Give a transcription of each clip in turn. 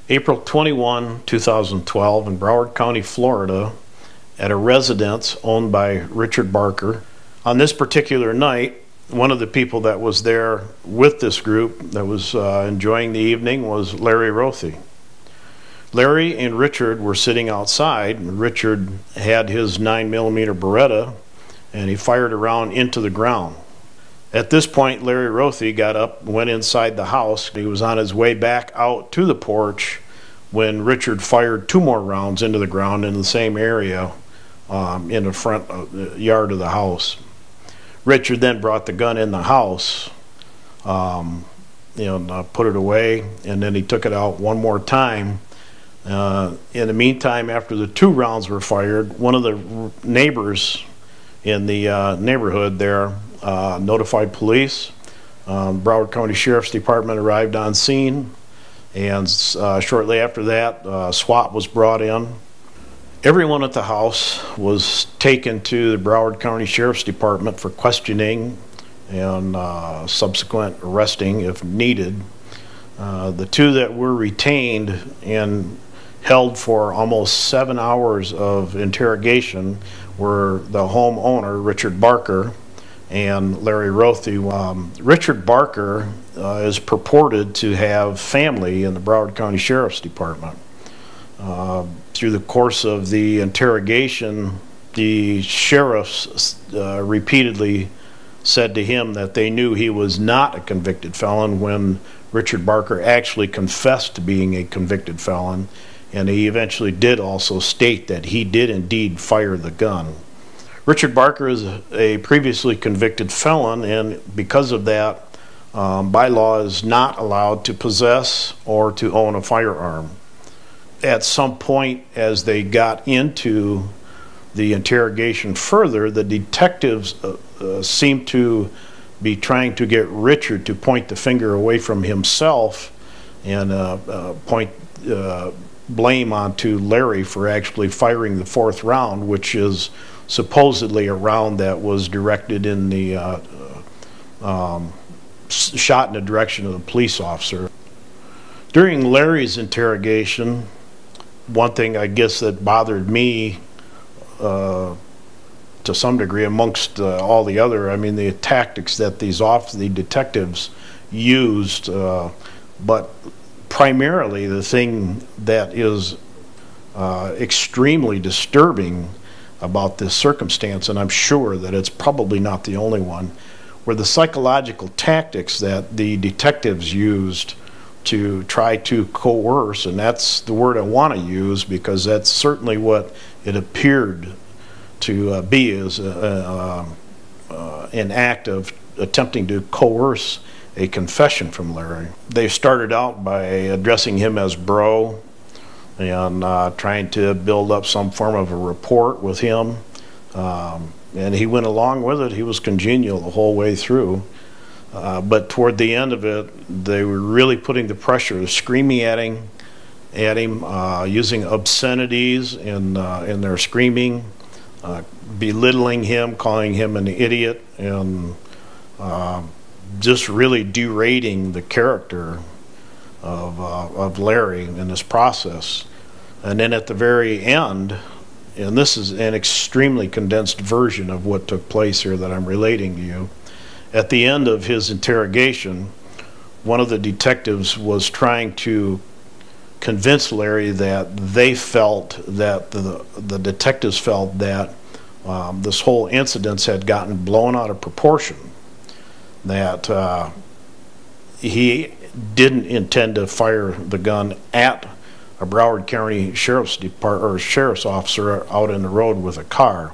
April 21, 2012, in Broward County, Florida, at a residence owned by Richard Barker. On this particular night, one of the people that was there with this group that was enjoying the evening was Larry Rothe. Larry and Richard were sitting outside, and Richard had his 9mm Beretta, and he fired a round into the ground. At this point, Larry Rothe got up and went inside the house. He was on his way back out to the porch when Richard fired 2 more rounds into the ground in the same area in the front yard of the house. Richard then brought the gun in the house, put it away, and then he took it out one more time. In the meantime, after the 2 rounds were fired, one of the neighbors in the neighborhood there notified police. Broward County Sheriff's Department arrived on scene, and shortly after that, SWAT was brought in. Everyone at the house was taken to the Broward County Sheriff's Department for questioning and subsequent arresting if needed. The 2 that were retained and held for almost 7 hours of interrogation were the homeowner, Richard Barker, and Larry Rothe. Richard Barker is purported to have family in the Broward County Sheriff's Department. Through the course of the interrogation, the sheriffs repeatedly said to him that they knew he was not a convicted felon when Richard Barker actually confessed to being a convicted felon, and he eventually did also state that he did indeed fire the gun. Richard Barker is a previously convicted felon, and because of that, by law is not allowed to possess or to own a firearm. At some point, as they got into the interrogation further, the detectives seemed to be trying to get Richard to point the finger away from himself and point blame onto Larry for actually firing the 4th round, which is supposedly a round that was directed in the shot in the direction of the police officer. During Larry's interrogation, one thing I guess that bothered me to some degree amongst all the other, the tactics that the detectives used, but primarily the thing that is extremely disturbing about this circumstance, and I'm sure that it's probably not the only one, were the psychological tactics that the detectives used to try to coerce, and that's the word I want to use because that's certainly what it appeared to be, as an act of attempting to coerce a confession from Larry. They started out by addressing him as bro and trying to build up some form of a rapport with him, and he went along with it. He was congenial the whole way through, but toward the end of it, they were really putting the pressure, screaming at him, using obscenities in their screaming, belittling him, calling him an idiot, and just really derating the character of Larry in this process. And then at the very end, and this is an extremely condensed version of what took place here that I'm relating to you, at the end of his interrogation, one of the detectives was trying to convince Larry that they felt that the detectives felt that this whole incident had gotten blown out of proportion, that he didn't intend to fire the gun at a Broward County sheriff's officer out in the road with a car,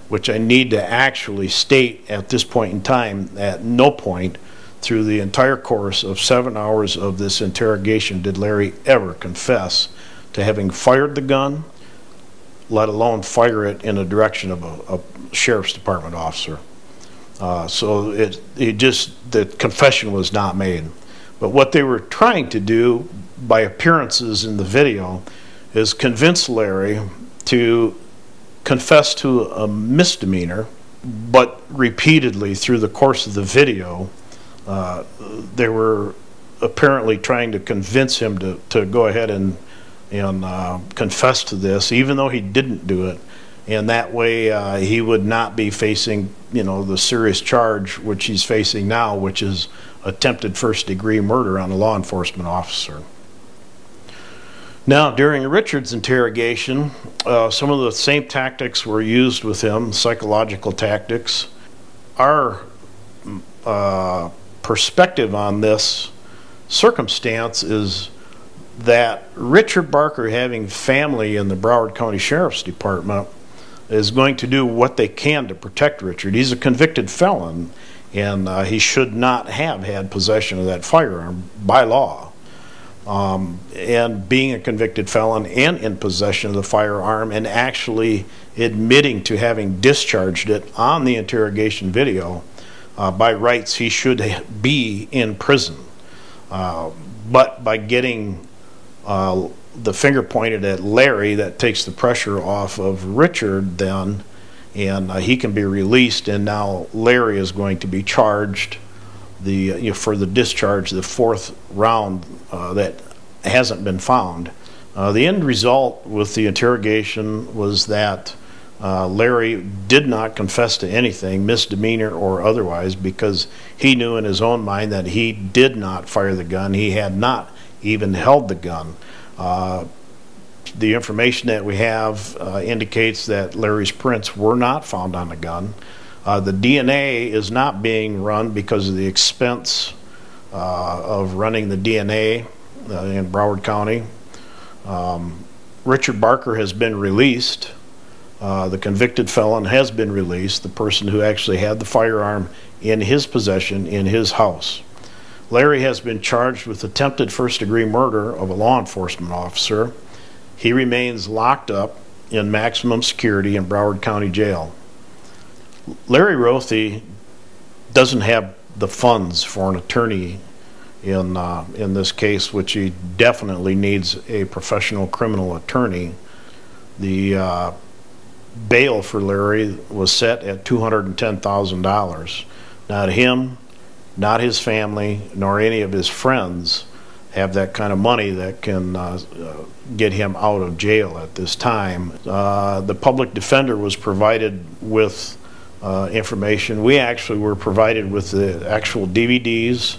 which I need to actually state at this point in time, at no point through the entire course of 7 hours of this interrogation did Larry ever confess to having fired the gun, let alone fire it in the direction of a sheriff's department officer. So the confession was not made. But what they were trying to do by appearances in the video is convince Larry to confess to a misdemeanor, but repeatedly through the course of the video, they were apparently trying to convince him to go ahead and confess to this, even though he didn't do it. And that way he would not be facing, the serious charge which he's facing now, which is attempted first-degree murder on a law enforcement officer. Now, during Richard's interrogation, some of the same tactics were used with him, psychological tactics. Our perspective on this circumstance is that Richard Barker, having family in the Broward County Sheriff's Department, is going to do what they can to protect Richard. He's a convicted felon, and he should not have had possession of that firearm by law. And being a convicted felon and in possession of the firearm and actually admitting to having discharged it on the interrogation video, by rights he should be in prison. But by getting the finger pointed at Larry, that takes the pressure off of Richard then, and he can be released, and now Larry is going to be charged for the discharge, the fourth round that hasn't been found. The end result with the interrogation was that Larry did not confess to anything, misdemeanor or otherwise, because he knew in his own mind that he did not fire the gun. He had not even held the gun. The information that we have indicates that Larry's prints were not found on the gun. The DNA is not being run because of the expense of running the DNA in Broward County. Richard Barker has been released. The convicted felon has been released, the person who actually had the firearm in his possession in his house. Larry has been charged with attempted first-degree murder of a law enforcement officer. He remains locked up in maximum security in Broward County Jail. Larry Rothe doesn't have the funds for an attorney in this case, which he definitely needs a professional criminal attorney. The bail for Larry was set at $210,000. Not him, not his family, nor any of his friends have that kind of money that can get him out of jail at this time. The public defender was provided with information. We actually were provided with the actual DVDs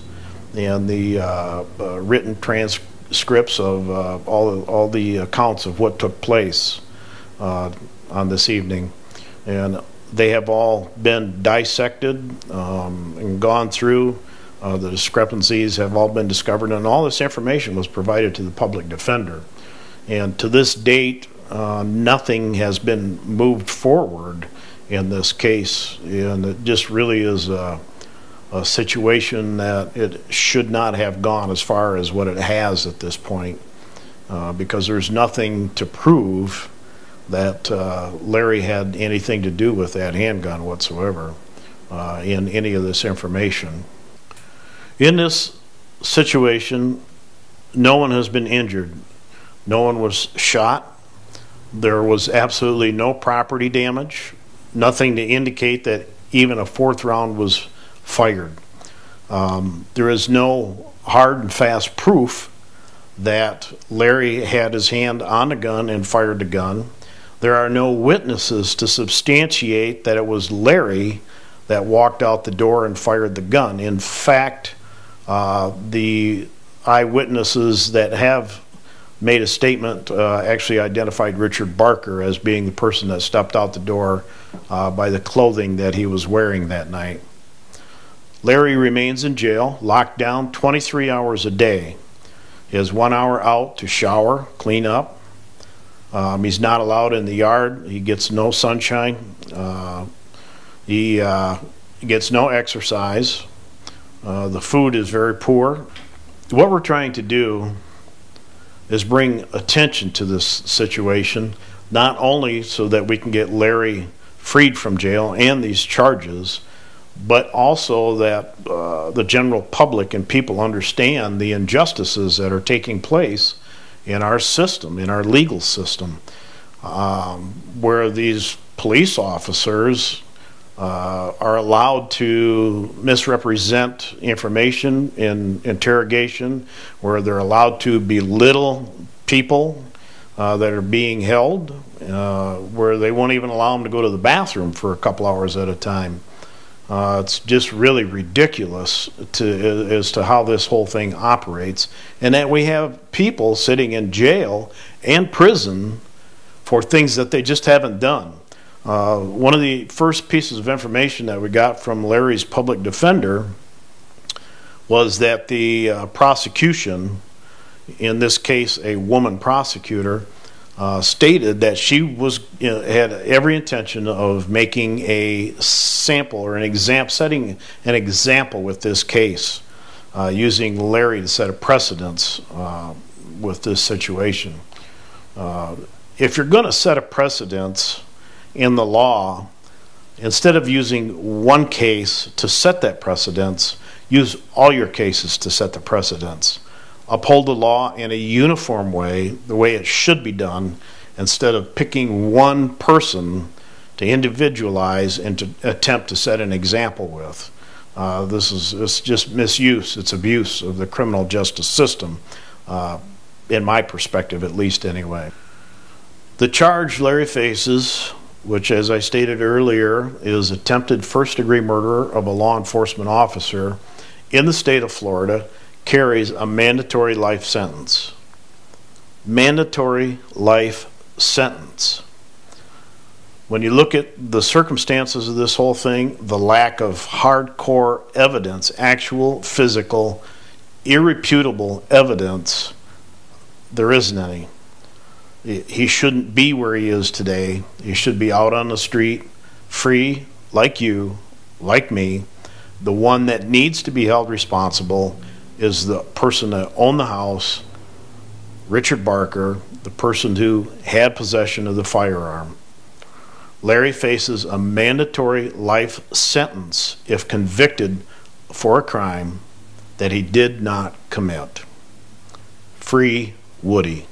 and the written transcripts of all the accounts of what took place on this evening, and they have all been dissected and gone through. The discrepancies have all been discovered, and all this information was provided to the public defender. And to this date, nothing has been moved forward in this case, and it just really is a situation that it should not have gone as far as what it has at this point, because there's nothing to prove that Larry had anything to do with that handgun whatsoever in any of this information. In this situation, no one has been injured. No one was shot. There was absolutely no property damage, nothing to indicate that even a fourth round was fired. There is no hard and fast proof that Larry had his hand on the gun and fired the gun. There are no witnesses to substantiate that it was Larry that walked out the door and fired the gun. In fact, the eyewitnesses that have made a statement actually identified Richard Barker as being the person that stepped out the door by the clothing that he was wearing that night. Larry remains in jail, locked down 23 hours a day. He has 1 hour out to shower, clean up. He's not allowed in the yard. He gets no sunshine. He gets no exercise. The food is very poor. What we're trying to do is bring attention to this situation, not only so that we can get Larry freed from jail and these charges, but also that the general public and people understand the injustices that are taking place in our system, in our legal system, where these police officers are allowed to misrepresent information in interrogation, where they're allowed to belittle people that are being held, where they won't even allow them to go to the bathroom for a couple hours at a time. It's just really ridiculous as to how this whole thing operates, and that we have people sitting in jail and prison for things that they just haven't done. One of the first pieces of information that we got from Larry's public defender was that the prosecution, in this case a woman prosecutor, stated that she had every intention of making a sample or setting an example with this case, using Larry to set a precedence with this situation. If you're going to set a precedence in the law, instead of using one case to set that precedence, use all your cases to set the precedence. Uphold the law in a uniform way, the way it should be done, instead of picking one person to individualize and to attempt to set an example with. It's just misuse, it's abuse of the criminal justice system, in my perspective at least anyway. The charge Larry faces, which as I stated earlier is attempted first-degree murder of a law enforcement officer in the state of Florida, carries a mandatory life sentence. Mandatory life sentence. When you look at the circumstances of this whole thing, the lack of hardcore evidence, actual, physical, irrefutable evidence, there isn't any. He shouldn't be where he is today. He should be out on the street, free, like you, like me. The one that needs to be held responsible is the person that owned the house, Richard Barker, the person who had possession of the firearm. Larry faces a mandatory life sentence if convicted for a crime that he did not commit. Free Woody.